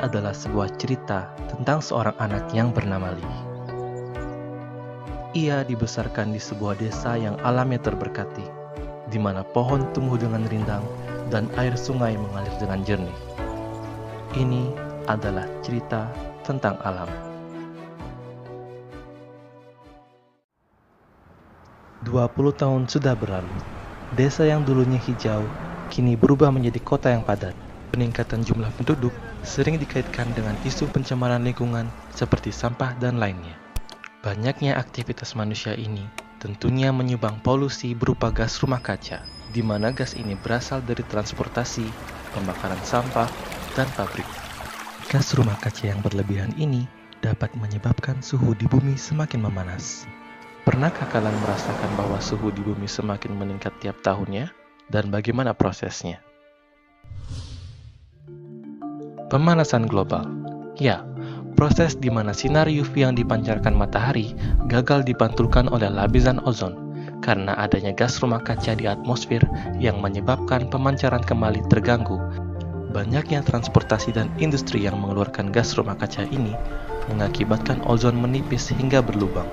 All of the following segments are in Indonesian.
Ini adalah sebuah cerita tentang seorang anak yang bernama Lee. Ia dibesarkan di sebuah desa yang alamnya terberkati, di mana pohon tumbuh dengan rindang dan air sungai mengalir dengan jernih. Ini adalah cerita tentang alam. 20 tahun sudah berlalu. Desa yang dulunya hijau, kini berubah menjadi kota yang padat. Peningkatan jumlah penduduk sering dikaitkan dengan isu pencemaran lingkungan seperti sampah dan lainnya. Banyaknya aktivitas manusia ini tentunya menyumbang polusi berupa gas rumah kaca, di mana gas ini berasal dari transportasi, pembakaran sampah, dan pabrik. Gas rumah kaca yang berlebihan ini dapat menyebabkan suhu di bumi semakin memanas. Pernahkah kalian merasakan bahwa suhu di bumi semakin meningkat tiap tahunnya? Dan bagaimana prosesnya? Pemanasan global. Ya, proses di mana sinar UV yang dipancarkan matahari gagal dipantulkan oleh lapisan ozon karena adanya gas rumah kaca di atmosfer yang menyebabkan pemancaran kembali terganggu. Banyaknya transportasi dan industri yang mengeluarkan gas rumah kaca ini mengakibatkan ozon menipis hingga berlubang,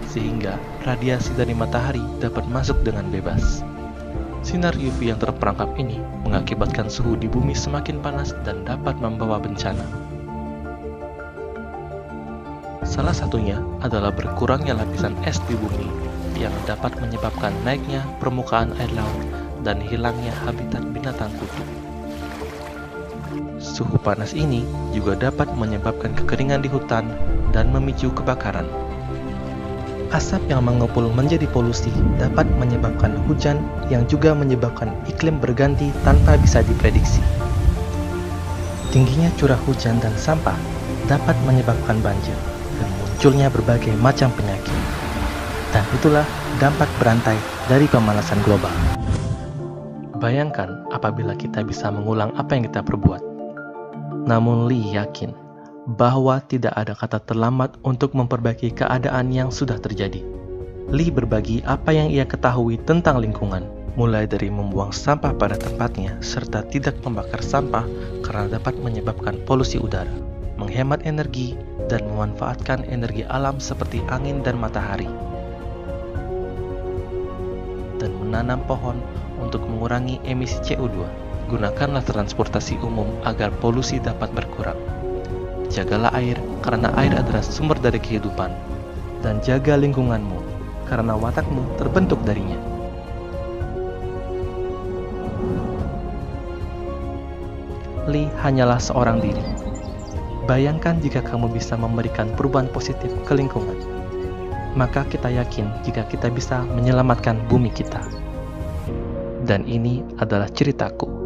sehingga radiasi dari matahari dapat masuk dengan bebas. Sinar UV yang terperangkap ini mengakibatkan suhu di bumi semakin panas dan dapat membawa bencana. Salah satunya adalah berkurangnya lapisan es di bumi yang dapat menyebabkan naiknya permukaan air laut dan hilangnya habitat binatang kutub. Suhu panas ini juga dapat menyebabkan kekeringan di hutan dan memicu kebakaran. Asap yang mengepul menjadi polusi dapat menyebabkan hujan yang juga menyebabkan iklim berganti tanpa bisa diprediksi. Tingginya curah hujan dan sampah dapat menyebabkan banjir dan munculnya berbagai macam penyakit. Dan itulah dampak berantai dari pemanasan global. Bayangkan apabila kita bisa mengulang apa yang kita perbuat. Namun Lee yakin bahwa tidak ada kata terlambat untuk memperbaiki keadaan yang sudah terjadi. Lee berbagi apa yang ia ketahui tentang lingkungan, mulai dari membuang sampah pada tempatnya serta tidak membakar sampah karena dapat menyebabkan polusi udara, menghemat energi, dan memanfaatkan energi alam seperti angin dan matahari, dan menanam pohon untuk mengurangi emisi CO2. Gunakanlah transportasi umum agar polusi dapat berkurang. Jagalah air, karena air adalah sumber dari kehidupan. Dan jaga lingkunganmu, karena watakmu terbentuk darinya. Lee hanyalah seorang diri. Bayangkan jika kamu bisa memberikan perubahan positif ke lingkungan. Maka kita yakin jika kita bisa menyelamatkan bumi kita. Dan ini adalah ceritaku.